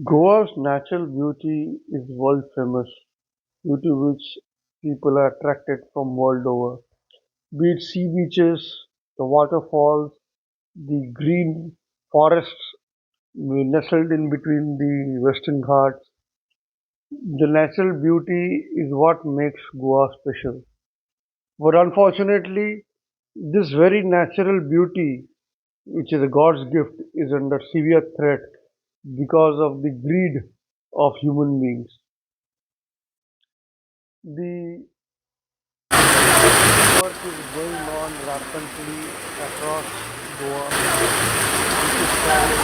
Goa's natural beauty is world famous, due to which people are attracted from world over. Be it sea beaches, the waterfalls, the green forests nestled in between the Western Ghats. The natural beauty is what makes Goa special. But unfortunately, this very natural beauty, which is a God's gift, is under severe threat because of the greed of human beings. The work is going on rampantly across Goa, which is causing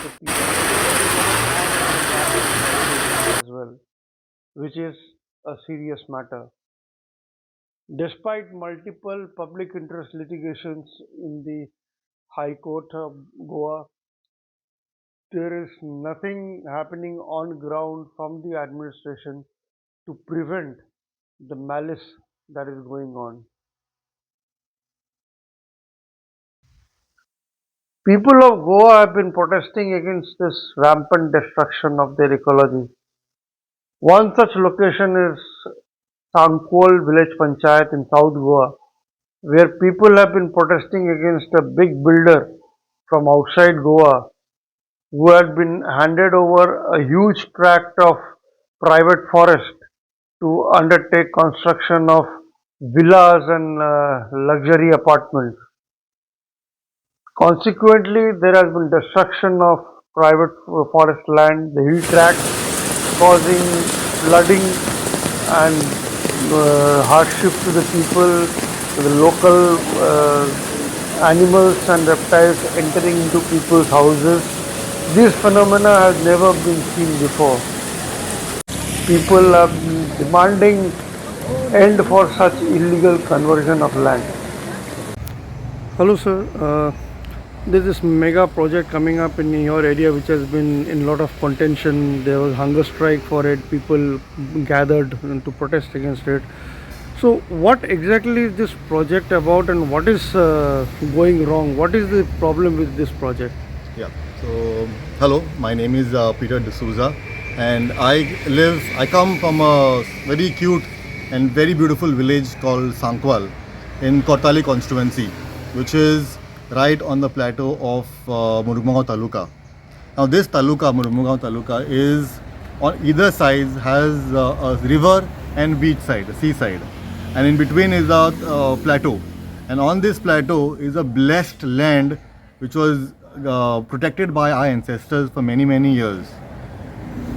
the people as well, which is a serious matter. Despite multiple public interest litigations in the High Court of Goa, there is nothing happening on ground from the administration to prevent the malice that is going on. People of Goa have been protesting against this rampant destruction of their ecology. One such location is Sankwal village panchayat in South Goa, where people have been protesting against a big builder from outside Goa who had been handed over a huge tract of private forest to undertake construction of villas and luxury apartments. Consequently, there has been destruction of private forest land, the hill tracts, causing flooding and hardship to the people, to the local animals and reptiles entering into people's houses. This phenomena has never been seen before. People are demanding end for such illegal conversion of land. Hello, sir. There's this mega project coming up in your area which has been in a lot of contention. There was hunger strike for it. People gathered to protest against it. So, what exactly is this project about, and what is going wrong? What is the problem with this project? Yeah. So, hello. My name is Peter D'Souza, and I come from a very cute and very beautiful village called Sankwal in Kortali constituency, which is right on the plateau of Murugao Taluka. Now, this Taluka, Murugao Taluka, is on either side has a river and beach side, a seaside, and in between is a plateau. And on this plateau is a blessed land which was protected by our ancestors for many years.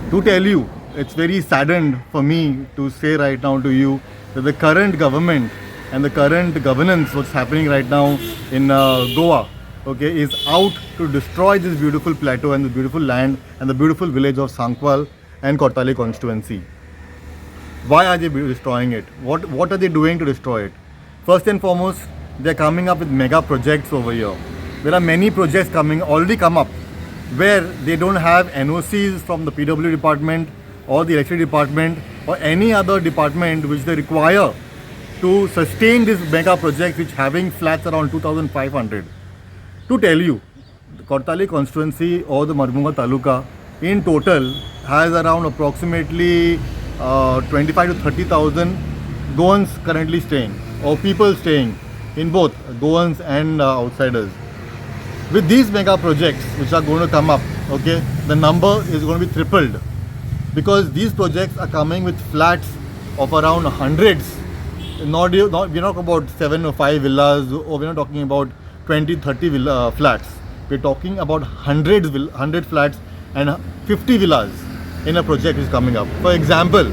To tell you, it's very saddened for me to say right now to you that the current government and the current governance, what's happening right now in Goa, okay, is out to destroy this beautiful plateau and the beautiful land and the beautiful village of Sankwal and Kortali constituency. Why are they destroying it? What are they doing to destroy it? First and foremost, they're coming up with mega projects over here. There are many projects already come up, where they don't have NOCs from the PW department or the electricity department or any other department which they require to sustain this mega project, which having flats around 2,500. To tell you, the Kortali constituency or the Marmunga Taluka in total has around approximately 25 to 30,000 Goans currently staying, or people staying in both Goans and outsiders. With these mega projects which are going to come up, okay, the number is going to be tripled, because these projects are coming with flats of around hundreds. We're not about 7 or 5 villas, or we're not talking about 20, 30 flats. We're talking about 100 flats and 50 villas in a project which is coming up. For example,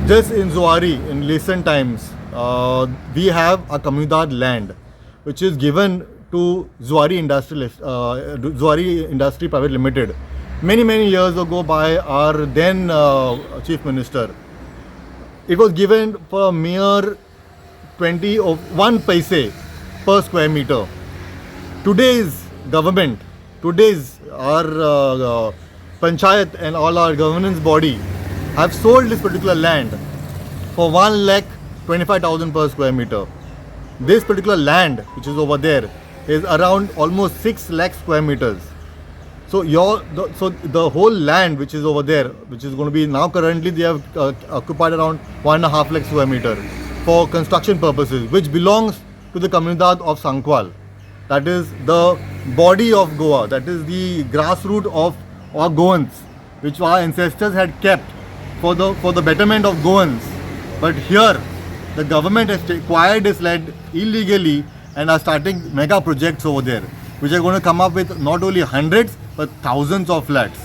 just in Zuari, in recent times, we have a Comunidad land which is given to Zuari Industry Private Limited many years ago by our then Chief Minister. It was given for a mere 20 or 1 paise per square meter. Today's government, today's our panchayat and all our governance body have sold this particular land for 1,25,000 per square meter. This particular land which is over there is around almost 6 lakh square meters. So the whole land which is over there, which is going to be now currently they have occupied around 1.5 lakh square meter for construction purposes, which belongs to the Comunidad of Sankwal. That is the body of Goa. That is the grassroots of our Goans, which our ancestors had kept for the betterment of Goans. But here, the government has acquired this land illegally and are starting mega projects over there, which are going to come up with not only hundreds but thousands of flats.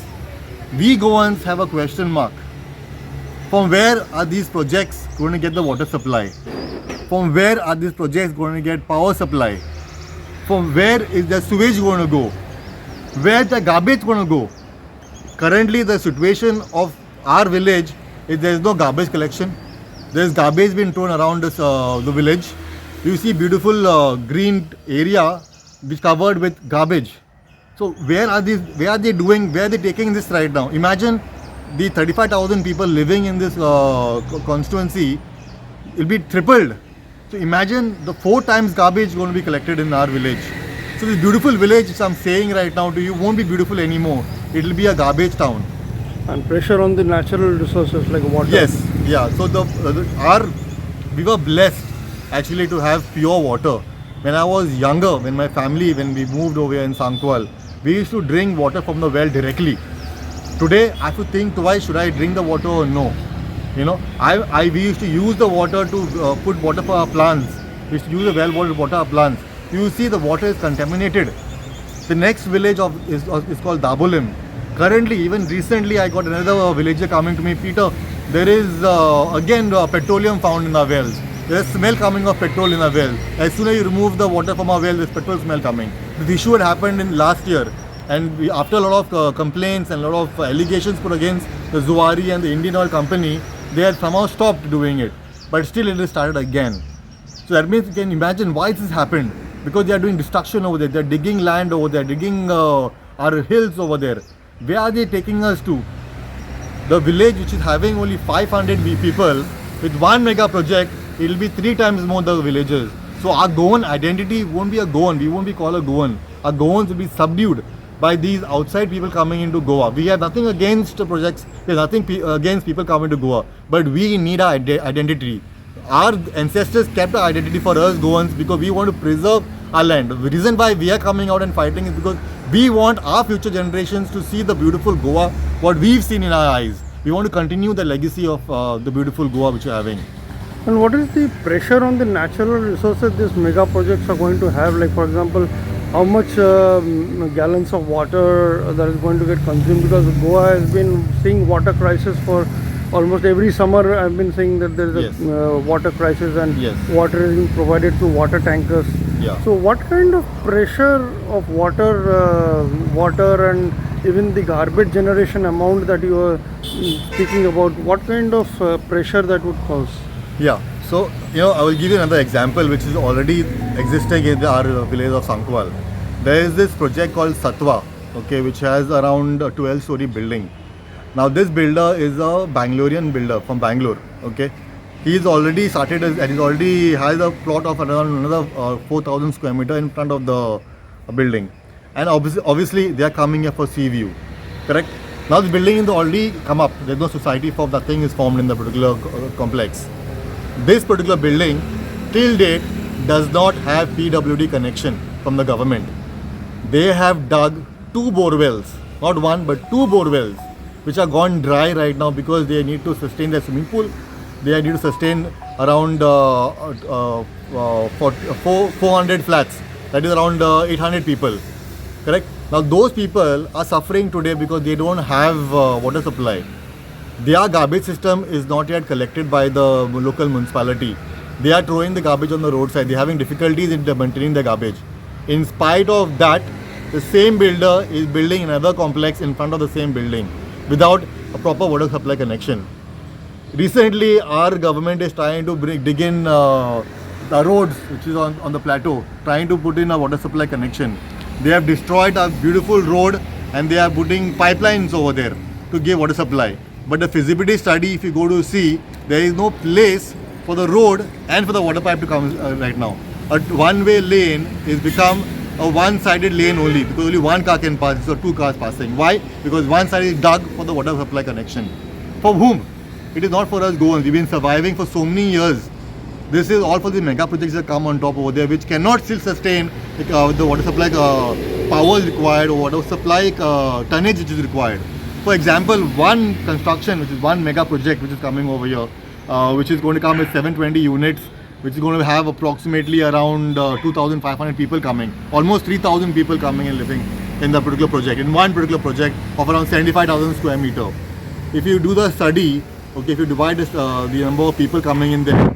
We Goans have a question mark. From where are these projects going to get the water supply? From where are these projects going to get power supply? From where is the sewage going to go? Where the garbage going to go? Currently, the situation of our village is there is no garbage collection. There is garbage being thrown around this, the village. You see beautiful green area which covered with garbage. So where are these? Where are they doing? Where are they taking this right now? Imagine the 35,000 people living in this constituency will be tripled. So imagine the 4 times garbage going to be collected in our village. So this beautiful village, which I'm saying right now to you, won't be beautiful anymore. It will be a garbage town. And pressure on the natural resources like water. Yes, yeah. So we were blessed actually to have pure water. When I was younger, when we moved over here in Sankwal, we used to drink water from the well directly. Today, I have to think twice, should I drink the water or no? You know, we used to use the water to put water for our plants. We used to use the well water to water our plants. You see the water is contaminated. The next village is called Dabolim. Currently, even recently, I got another villager coming to me, Peter, there is again petroleum found in our wells. There is smell coming of petrol in our well. As soon as you remove the water from our well, there's petrol smell coming. This issue had happened in last year, and after a lot of complaints and a lot of allegations put against the Zuari and the Indian Oil Company, they had somehow stopped doing it. But still it has started again. So that means you can imagine why this happened. Because they are doing destruction over there. They are digging land over there, digging our hills over there. Where are they taking us to? The village which is having only 500 people, with one mega project, it will be 3 times more the villagers. So our Goan identity won't be a Goan. We won't be called a Goan. Our Goans will be subdued by these outside people coming into Goa. We have nothing against projects. We have nothing against people coming to Goa. But we need our identity. Our ancestors kept our identity for us Goans because we want to preserve our land. The reason why we are coming out and fighting is because we want our future generations to see the beautiful Goa, what we've seen in our eyes. We want to continue the legacy of the beautiful Goa which we are having. And what is the pressure on the natural resources these mega projects are going to have? Like for example, how much gallons of water that is going to get consumed? Because Goa has been seeing water crisis for almost every summer. I've been saying that there is a water crisis and water is being provided through water tankers. Yeah. So what kind of pressure of water and even the garbage generation amount that you are speaking about, what kind of pressure that would cause? Yeah, so I will give you another example which is already existing in our village of Sankwal. There is this project called Satwa, okay, which has around a 12-story building. Now this builder is a Bangalorean builder from Bangalore, okay. He's already started and he already has a plot of around another 4,000 square meter in front of the building. And obviously they are coming here for sea view, correct? Now the building is already come up. There's no society for nothing is formed in the particular complex. This particular building till date does not have PWD connection from the government. They have dug 2 bore wells, not 1 but 2 bore wells, which are gone dry right now because they need to sustain their swimming pool. They need to sustain around 400 flats, that is around 800 people, correct? Now those people are suffering today because they don't have water supply. Their garbage system is not yet collected by the local municipality. They are throwing the garbage on the roadside. They are having difficulties in maintaining the garbage. In spite of that, the same builder is building another complex in front of the same building without a proper water supply connection. Recently, our government is trying to dig in the roads which is on the plateau, trying to put in a water supply connection. They have destroyed a beautiful road and they are putting pipelines over there to give water supply. But the feasibility study, if you go to see, there is no place for the road and for the water pipe to come right now. A one-way lane is become a one-sided lane only, because only one car can pass, or two cars passing. Why? Because one side is dug for the water supply connection. For whom? It is not for us Goans. We've been surviving for so many years. This is all for the mega projects that come on top over there, which cannot still sustain the water supply power required, or water supply tonnage which is required. For example, one construction, which is one mega project which is coming over here, which is going to come with 720 units, which is going to have approximately around 2,500 people coming, almost 3,000 people coming and living in the particular project, in one particular project of around 75,000 square meter. If you do the study, okay, if you divide this, the number of people coming in there,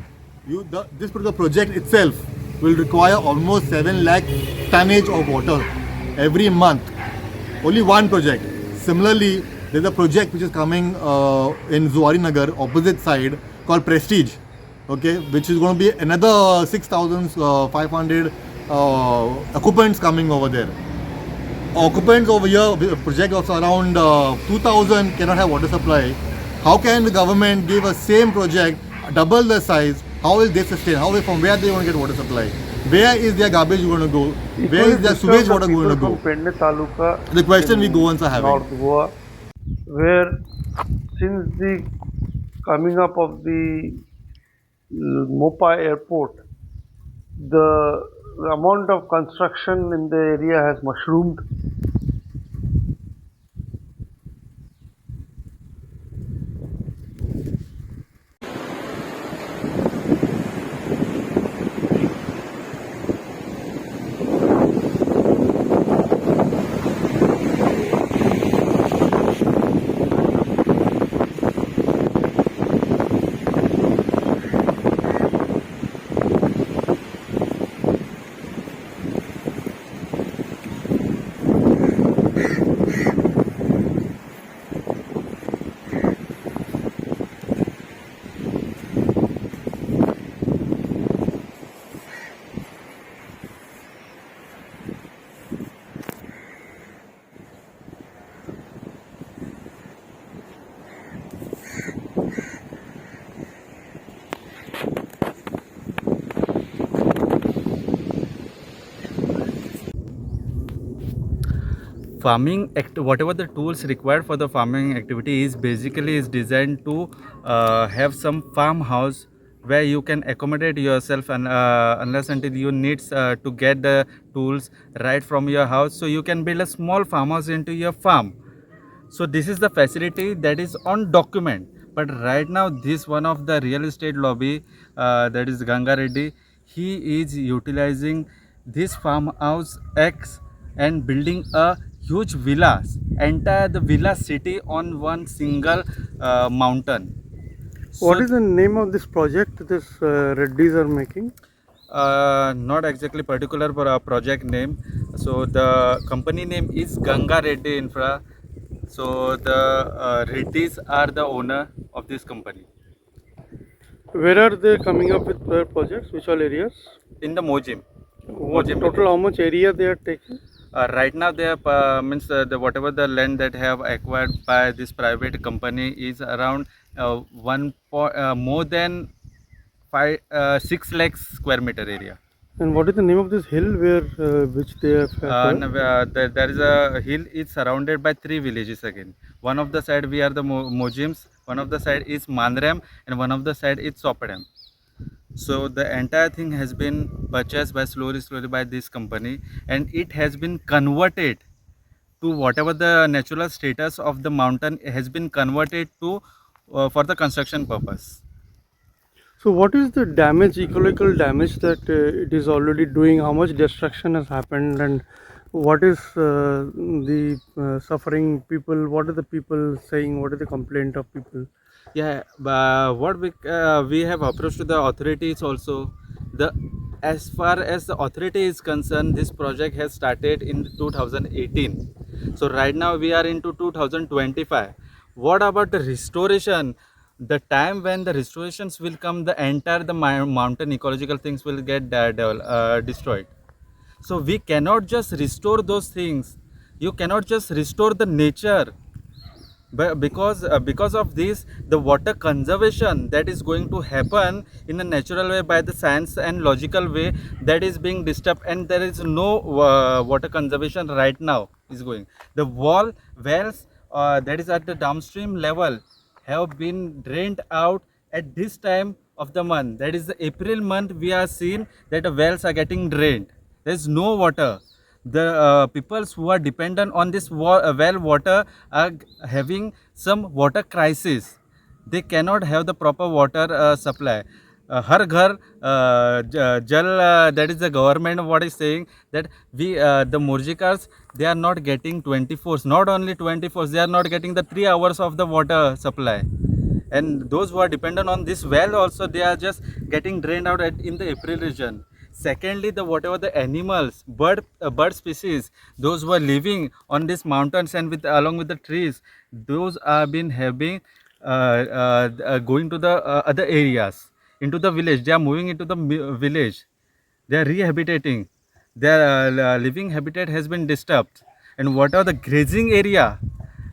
this particular project itself will require almost 7 lakh tonnage of water every month. Only one project. Similarly, there's a project which is coming in Zuari Nagar, opposite side, called Prestige, okay, which is going to be another 6,500 occupants coming over there. Occupants over here, a project of around 2,000 cannot have water supply. How can the government give a same project, double the size? How will they sustain? From where they want to get water supply? Where is their garbage going to go? Where is their sewage water going to go? Pendle Taluka, The question we Goans are having. North Goa, where since the coming up of the Mopa airport, the amount of construction in the area has mushroomed. Whatever the tools required for the farming activity is basically is designed to have some farmhouse where you can accommodate yourself, and unless until you need to get the tools right from your house, so you can build a small farmhouse into your farm. So this is the facility that is on document, but right now this one of the real estate lobby, that is Ganga Reddy, he is utilizing this farmhouse X and building a huge villas, entire the villa city on one single mountain. What So is the name of this project this Reddies are making? not exactly particular for a project name. So the company name is Ganga Reddy Infra. So the Reddys are the owner of this company Where are they coming up with their projects? Which all areas? in the Mojim. What Mojim total? village. How much area they are taking? Right now they have means the whatever the land that have acquired by this private company is around more than 6 lakhs square meter area. And what is the name of this hill where which they have acquired? There is a hill. It's surrounded by 3 villages again. One of the side we are the Mojims, one of the side is Mandram, and one of the side is Sopadam. So the entire thing has been purchased by slowly by this company, and it has been converted to whatever the natural status of the mountain has been converted to for the construction purpose. So what is the damage, ecological damage that it is already doing? How much destruction has happened, and what is the suffering people? What are the people saying? What is the complaint of people? Yeah, what we have approached to the authorities also. The as far as the authority is concerned, this project has started in 2018. So right now we are into 2025. What about the restoration? The time when the restorations will come, the entire the mountain ecological things will get destroyed. So we cannot just restore those things. You cannot just restore the nature. But because of this, the water conservation that is going to happen in a natural way by the science and logical way, that is being disturbed, and there is no water conservation right now is going. The wells that is at the downstream level have been drained out at this time of the month. That is the April month. We are seeing that the wells are getting drained. There is no water. The peoples who are dependent on this well water are having some water crisis. They cannot have the proper water supply. Har ghar jal, that is the government what is saying, that we the murjikars, they are not getting 24s, not only 24s, they are not getting the 3 hours of the water supply. And those who are dependent on this well also, they are just getting drained out in the April region. Secondly, the whatever the animals, bird species, those who are living on these mountains and with along with the trees, those are been having going to the other areas, into the village. They are moving into the village. They are rehabitating. Their living habitat has been disturbed. And what are the grazing area?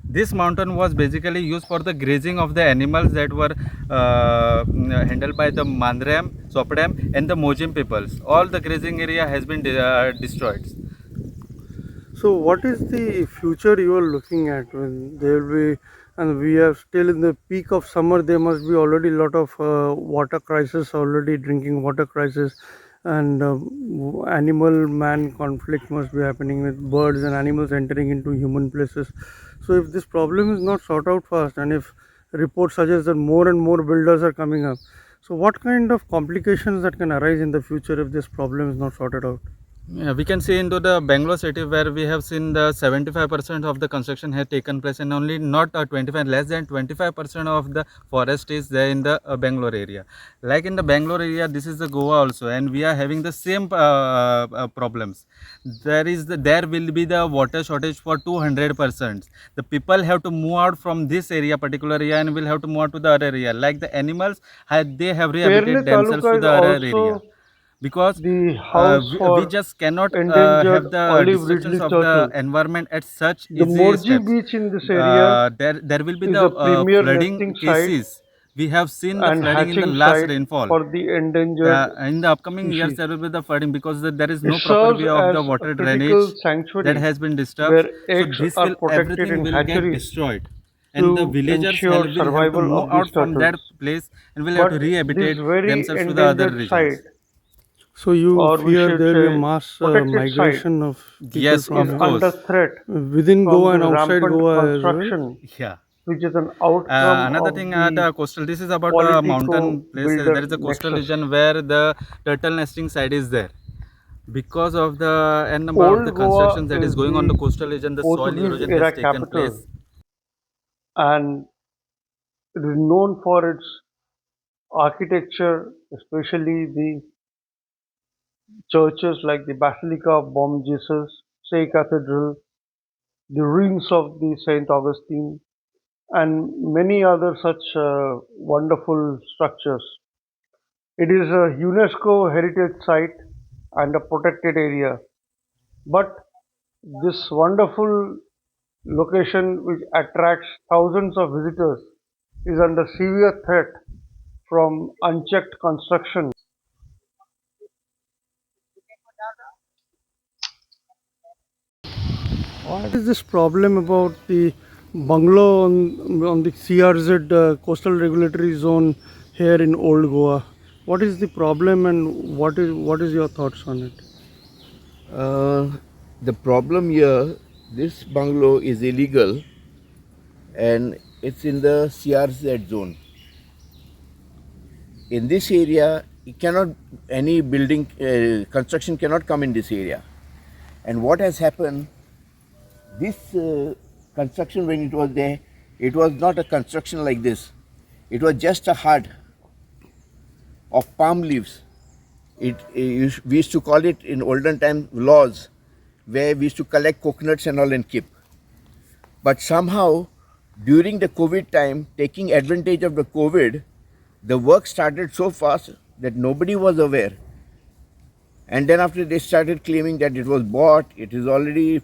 This mountain was basically used for the grazing of the animals that were handled by the Mandram, Sopdam and the Mojim peoples. All the grazing area has been destroyed. So what is the future you are looking at when there will be, and we are still in the peak of summer, there must be already a lot of water crisis, already drinking water crisis, and animal man conflict must be happening with birds and animals entering into human places. So if this problem is not sorted out fast, and if reports suggest that more and more builders are coming up, so what kind of complications that can arise in the future if this problem is not sorted out? Yeah, we can see into the Bangalore city where we have seen the 75% of the construction has taken place, and only not 25, less than 25% of the forest is there in the Bangalore area. Like in the Bangalore area, this is the Goa also, and we are having the same problems. There will be the water shortage for 200%. The people have to move out from this area, particular area, and will have to move out to the other area. Like the animals, they have Fairly rehabilitated themselves to Taluka is the other area, also because the house we for just cannot have endangered the olive destructions ridley of the turtle. environment at such The easy Morji steps. beach in this area There will be is the a premier nesting flooding site cases. We have seen the and flooding in the hatching last site rainfall. for the endangered In the upcoming years, species. there will be the flooding because there is It no proper serves way of the as a water drainage critical that sanctuary has been disturbed. where So eggs this are will, protected everything in will get hatcheries destroyed, and the to villagers ensure will have to survival move of these out from that turtles. place and will have But to this rehabilitate very themselves to the other endangered site, regions. so you Or or we fear should there will be a say mass protected site, migration of people yes, from of here course. under threat Within from Goa this and outside rampant Goa as well. construction, Yeah. which is an outcome Another of thing, the the coastal. This is about a mountain place. There politico-builder is a coastal nexus. region where the turtle nesting site is there. Because of the n number of the Old Goa constructions that is is going on the the coastal region, the soil Portuguese erosion has era taken capital, place. and it is known for its architecture, especially the churches like the Basilica of Bom Jesus, Say Cathedral, the ruins of the Saint Augustine, and many other such wonderful structures. It is a UNESCO heritage site and a protected area. But this wonderful location, which attracts thousands of visitors, is under severe threat from unchecked construction. What is this problem about the bungalow on the CRZ coastal regulatory zone here in Old Goa? What is the problem, and what is your thoughts on it? Uh, the problem here, this bungalow is illegal and it's in the CRZ zone. In this area, it cannot, any building construction cannot come in this area. And what has happened, this construction when it was there, it was not a construction like this. It was just a hut of palm leaves. We used to call it in olden times laws, where we used to collect coconuts and all and keep. But somehow, during the COVID time, taking advantage of the COVID, the work started so fast that nobody was aware. And then after they started claiming that it was bought, it is already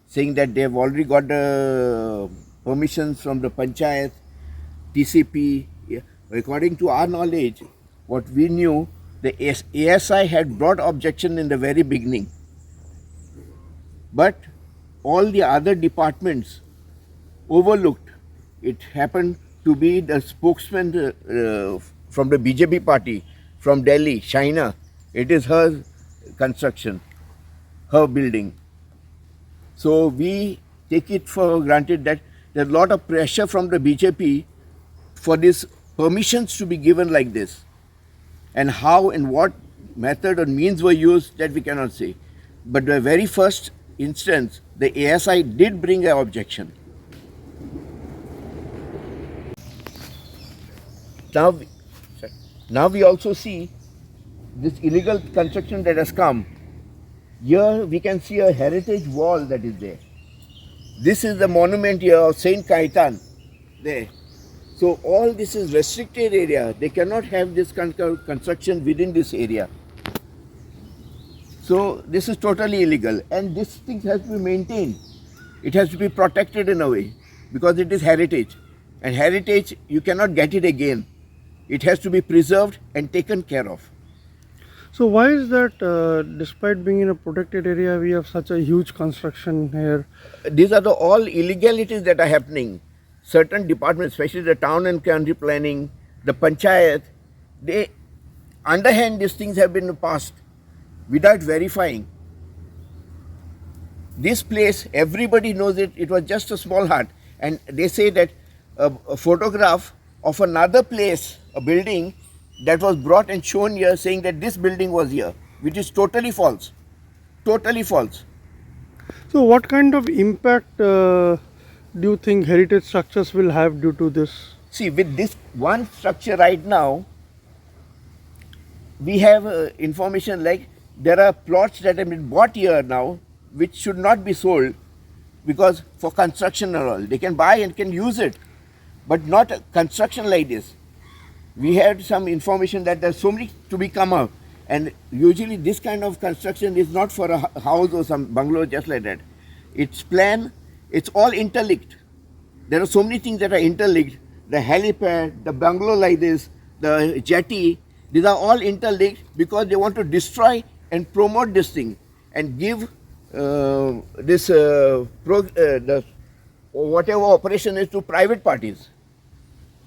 saying that they have already got the permissions from the panchayat, TCP. Yeah. According to our knowledge, what we knew, the ASI had brought objection in the very beginning. But all the other departments overlooked. It happened to be the spokesman from the BJP party from Delhi, China. It is her construction, her building. So we take it for granted that there's a lot of pressure from the BJP for these permissions to be given like this. And how and what method or means were used, that we cannot say. But the very first instance, the ASI did bring an objection. Now we also see this illegal construction that has come. Here we can see a heritage wall that is there. This is the monument here of Saint Cayetan there. So all this is restricted area. They cannot have this construction within this area. So this is totally illegal, and this thing has to be maintained. It has to be protected in a way because it is heritage, and heritage you cannot get it again. It has to be preserved and taken care of. So why is that despite being in a protected area, we have such a huge construction here? These are the all illegalities that are happening. Certain departments, especially the town and country planning, the panchayat, they underhand these things have been passed without verifying. This place, everybody knows it. It was just a small hut, and they say that a photograph of another place, a building that was brought and shown here, saying that this building was here, which is totally false. Totally false. So what kind of impact do you think heritage structures will have due to this? See, with this one structure right now, we have information like there are plots that have been bought here now which should not be sold because for construction and all. They can buy and can use it, but not construction like this. We had some information that there's so many to be come up, and usually this kind of construction is not for a house or some bungalow just like that. It's plan, it's all interlinked. There are so many things that are interlinked. The helipad, the bungalow like this, the jetty, these are all interlinked because they want to destroy and promote this thing and give whatever operation is to private parties,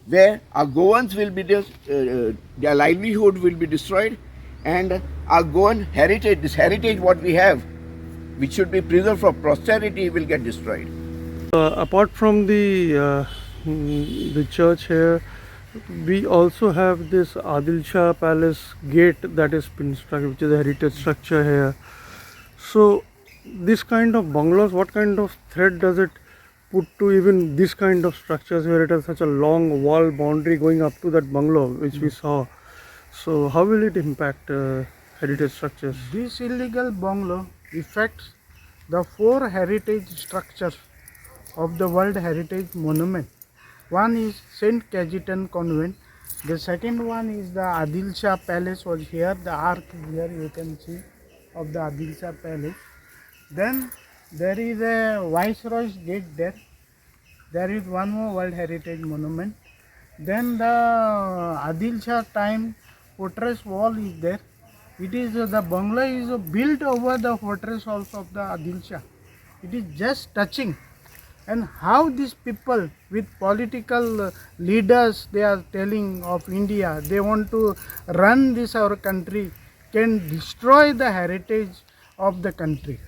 where our Goans will be their livelihood will be destroyed, and our Goan heritage, this heritage what we have, which should be preserved for posterity, will get destroyed. Apart from the church here, we also have this Adil Shah Palace gate that is been structured, which is a heritage structure here. So this kind of bungalows, what kind of threat does it put to even this kind of structures where it has such a long wall boundary going up to that bungalow which we saw? So how will it impact heritage structures? This illegal bungalow affects the 4 heritage structures of the World Heritage Monument. One is Saint Cajetan Convent. The second one is the Adil Shah Palace was here. The arc here you can see of the Adil Shah Palace. Then there is a Viceroy's Gate there. There is one more World Heritage Monument. Then the Adil Shah time fortress wall is there. It is the bungalow is built over the fortress walls of the Adil Shah. It is just touching. And how these people with political leaders, they are telling of India, they want to run this our country, can destroy the heritage of the country,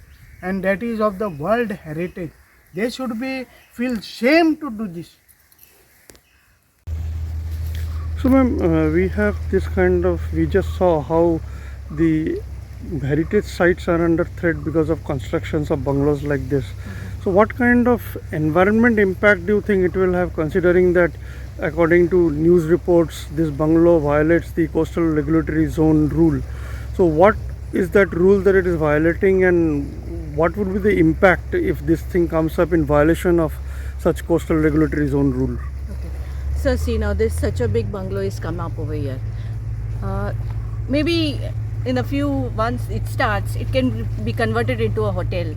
and that is of the world heritage. They should be feel shame to do this. So ma'am, we have this kind of, we just saw how the heritage sites are under threat because of constructions of bungalows like this. So what kind of environment impact do you think it will have, considering that according to news reports this bungalow violates the coastal regulatory zone rule? So what is that rule that it is violating, and what would be the impact if this thing comes up in violation of such coastal regulatory zone rule? Okay. So see, now this such a big bungalow is come up over here. Maybe in a few, once it starts, it can be converted into a hotel.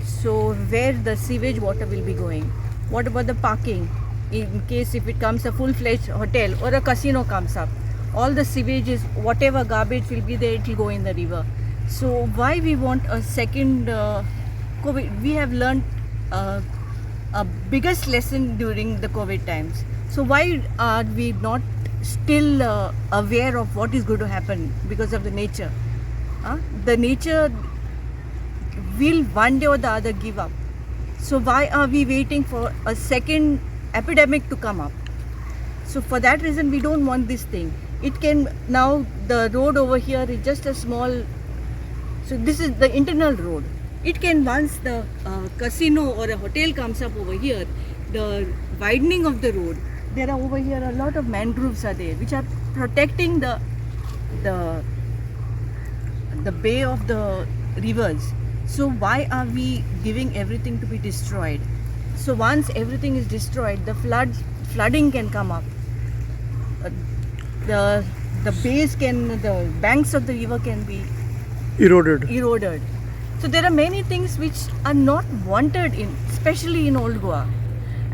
So where the sewage water will be going? What about the parking? In case if it comes a full-fledged hotel or a casino comes up, all the sewages, whatever garbage will be there, it will go in the river. So why we want a second COVID? We have learned a biggest lesson during the COVID times. So why are we not still aware of what is going to happen because of the nature? The nature will one day or the other give up. So why are we waiting for a second epidemic to come up? So for that reason we don't want this thing. It can, now the road over here is just a small, so this is the internal road. It can, once the casino or a hotel comes up over here, the widening of the road, there are over here a lot of mangroves are there which are protecting the bay of the rivers. So why are we giving everything to be destroyed? So once everything is destroyed, the flooding can come up. The base can, the banks of the river can be eroded. So there are many things which are not wanted in, especially in Old Goa.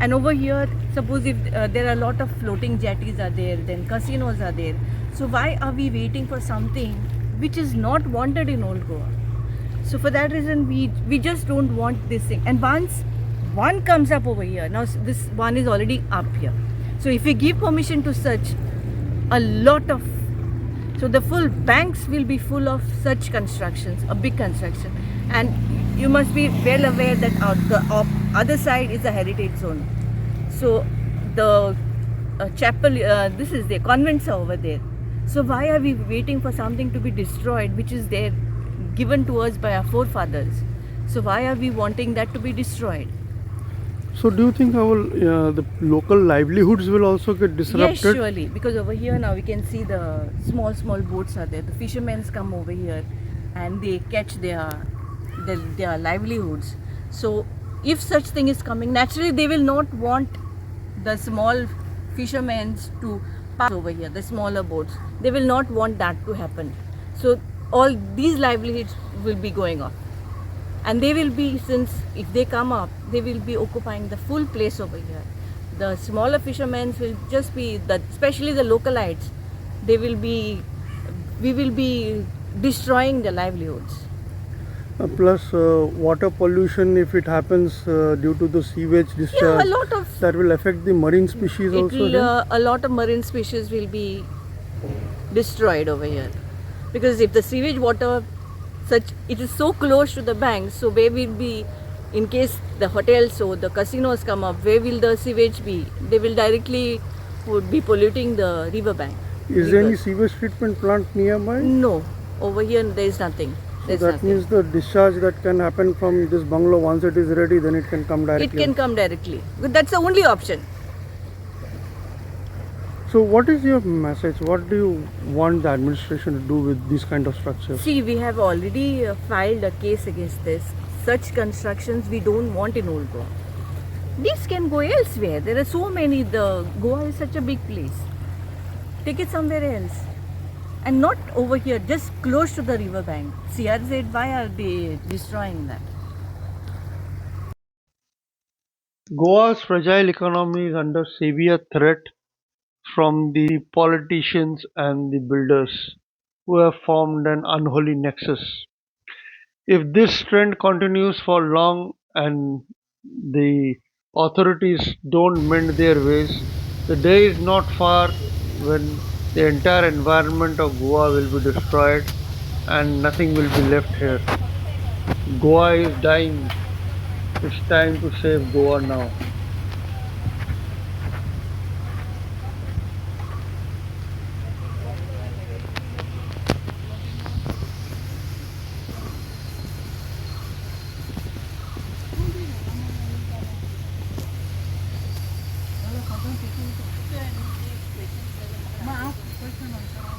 And over here, suppose if there are a lot of floating jetties are there, then casinos are there. So why are we waiting for something which is not wanted in Old Goa? So for that reason, we just don't want this thing. And once one comes up over here, now this one is already up here. So if we give permission to such, a lot of, so the full banks will be full of such constructions, a big construction. And you must be well aware that the other side is a heritage zone. So the chapel, this is the convents are over there. So why are we waiting for something to be destroyed which is there, given to us by our forefathers? So why are we wanting that to be destroyed? So do you think the local livelihoods will also get disrupted? Yes, surely, because over here now we can see the small boats are there. The fishermen come over here and they catch their livelihoods. So if such thing is coming, naturally they will not want the small fishermen to pass over here, the smaller boats. They will not want that to happen. So all these livelihoods will be going off. And they will be, since if they come up, they will be occupying the full place over here. The smaller fishermen will just be, especially the localites, we will be destroying the livelihoods. Plus water pollution, if it happens due to the sewage discharge, A lot of, that will affect the marine species also. a lot of marine species will be destroyed over here. Because if the sewage water, it is so close to the banks, so where will be, in case the hotels or the casinos come up, where will the sewage be? They will directly would be polluting the river bank. Is there any sewage treatment plant nearby? No, over here there is nothing. So that means the discharge that can happen from this bungalow, once it is ready, then it can come directly. It can come directly. But that's the only option. So what is your message? What do you want the administration to do with these kind of structures? See, we have already filed a case against this. Such constructions we don't want in Old Goa. These can go elsewhere. There are so many. The Goa is such a big place. Take it somewhere else. And not over here, just close to the river bank. CRZ, why are they destroying that? Goa's fragile economy is under severe threat from the politicians and the builders who have formed an unholy nexus. If this trend continues for long and the authorities don't mend their ways, the day is not far when the entire environment of Goa will be destroyed and nothing will be left here. Goa is dying. It's time to save Goa now. Maaf, question answer.